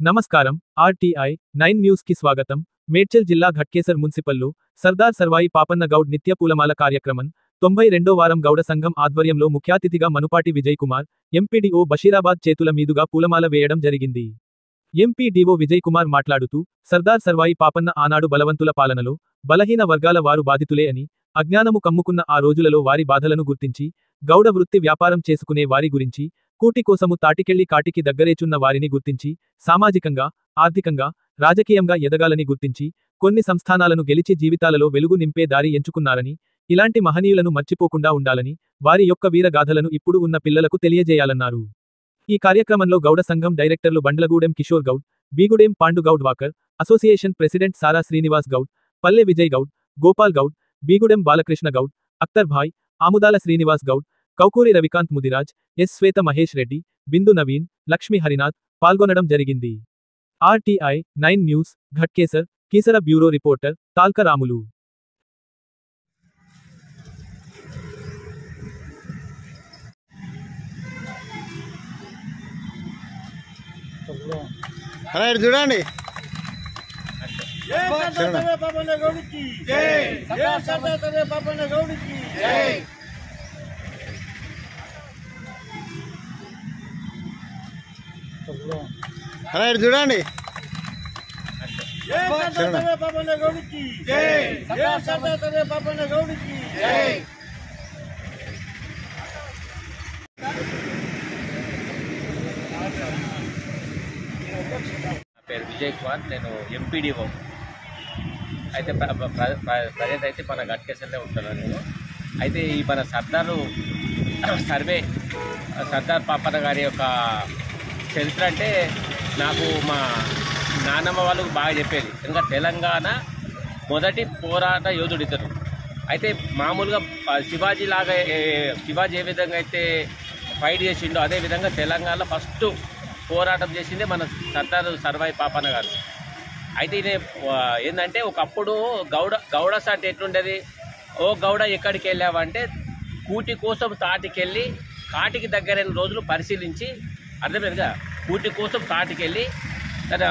నమస్కారం RTI 9 news కి స్వాగతం. మేడ్చల్ జిల్లా ఘట్కేసర్ మున్సిపల్లో సర్దార్ సర్వాయి పాపన్న గౌడ్ నిత్య పూలమాల కార్యక్రమం 92 వారం గౌడ సంఘం ఆధ్వర్యంలో ముఖ్యాతిథిగా మనుపాటి విజయ్ కుమార్, ఎంపీడీఓ బషీరాబాద్ చేతుల మీదుగా పూలమాల వేయడం జరిగింది. ఎంపీడీఓ విజయ్ కుమార్ మాట్లాడుతూ, సర్దార్ సర్వాయి పాపన్న ఆనాడు బలవంతుల పాలనలో బలహీన వర్గాల వారు బాధితులే అని, అజ్ఞానము కమ్ముకున్న ఆ రోజులలో వారి బాధలను గుర్తించి, గౌడ వృత్తి వ్యాపారం చేసుకునే వారి గురించి, కూటి కోసము తాటికెళ్లి కాటికి దగ్గరేచున్న వారిని గుర్తించి, సామాజికంగా, ఆర్థికంగా, రాజకీయంగా ఎదగాలని గుర్తించి, కొన్ని సంస్థానాలను గెలిచి జీవితాలలో వెలుగు నింపే దారి ఎంచుకున్నారని, ఇలాంటి మహనీయులను మర్చిపోకుండా ఉండాలని, వారి యొక్క వీరగాథలను ఇప్పుడు ఉన్న పిల్లలకు తెలియజేయాలన్నారు. ఈ కార్యక్రమంలో గౌడ సంఘం డైరెక్టర్లు Bandlagudem Kishore Goud, Beegudem Pandugoud walker, association president Sara Srinivas Goud, Palle Vijay Goud, Gopal Goud, Beegudem Balakrishna Goud, Akhtar Bhai, Amudala Srinivas Goud, Koukuri Ravikanth Mudiraj, S Swetha Mahesh Reddy, Bindu Naveen, Lakshmi Harinath పాల్గొనడం జరిగింది. RTI 9 news, Ghatkesar, Keesara bureau reporter Talka Ramulu. చూడండి చూడండి పేరు విజయ్ కుమార్, నేను ఎంపీడీఓ. అయితే ప్రజెంట్ అయితే మన ఘట్కేసర్లో ఉంటున్నాను నేను. అయితే ఈ మన సర్దార్ పాపన్న గారి యొక్క చరిత్ర అంటే నాకు మా నాన్నమ్మ వాళ్ళు బాగా చెప్పేది. ఇంకా తెలంగాణ మొదటి పోరాట యోధుడు ఇద్దరు. అయితే మామూలుగా శివాజీ ఏ విధంగా అయితే ఫైట్ చేసిండో అదేవిధంగా తెలంగాణలో ఫస్ట్ పోరాటం చేసిందే మన సర్దార్ సర్వాయి పాపన్న గారు. అయితే ఇది ఏంటంటే ఒకప్పుడు గౌడస్ అంటే ఎట్లుండేది, ఓ గౌడ ఎక్కడికి వెళ్ళావంటే కూటి కోసం తాటికెళ్ళి కాటికి దగ్గరైన రోజులు పరిశీలించి, అర్థమైందిగా, కూటి కోసం తాటికెళ్ళి తన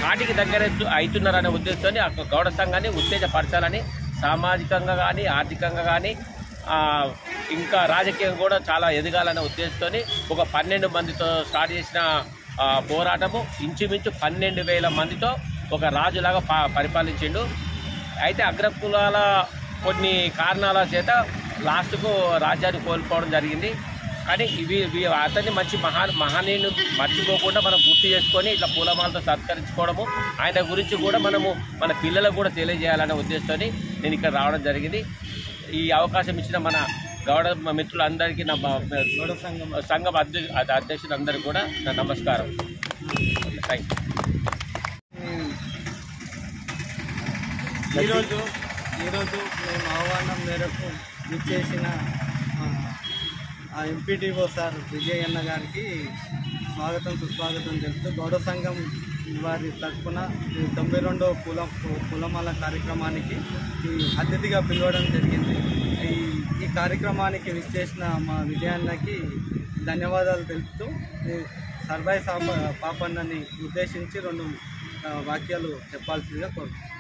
కాటికి దగ్గర అవుతున్నారనే ఉద్దేశంతో ఆ గౌడ సంఘాన్ని ఉత్తేజపరచాలని, సామాజికంగా కానీ ఆర్థికంగా కానీ ఇంకా రాజకీయంగా కూడా చాలా ఎదగాలనే ఉద్దేశంతో ఒక 12 మందితో స్టార్ట్ చేసిన పోరాటము ఇంచుమించు 12,000 మందితో ఒక రాజులాగా పరిపాలించిండు. అయితే అగ్రకులాల కొన్ని కారణాల చేత లాస్ట్కు రాజ్యాన్ని కోల్పోవడం జరిగింది. కానీ అతన్ని మంచి మహనీయుని మర్చిపోకుండా మనం గుర్తు చేసుకొని ఇట్లా పూలమాలతో సత్కరించుకోవడము, ఆయన గురించి కూడా మనము మన పిల్లలకు కూడా తెలియజేయాలనే ఉద్దేశంతో నేను ఇక్కడ రావడం జరిగింది. ఈ అవకాశం ఇచ్చిన మన గౌడ మిత్రులందరికీ నా సంఘం అధ్యక్షులందరికీ కూడా నా నమస్కారం. Thank you. ఈరోజు మేము ఆహ్వానం మేరకు ఇచ్చేసిన ఎంపీడీఓ సార్ విజయ్ అన్న గారికి స్వాగతం సుస్వాగతం తెలుపుతూ గౌడ సంఘం వారి తరఫున 92వ పూలమాల కార్యక్రమానికి అతిథిగా పిలవడం జరిగింది. ఈ కార్యక్రమానికి విచ్చేసిన మా విజయాన్నకి ధన్యవాదాలు తెలుపుతూ సర్వాయి పాపన్నని ఉద్దేశించి 2 వాక్యాలు చెప్పాల్సిందిగా కోరుతున్నాను.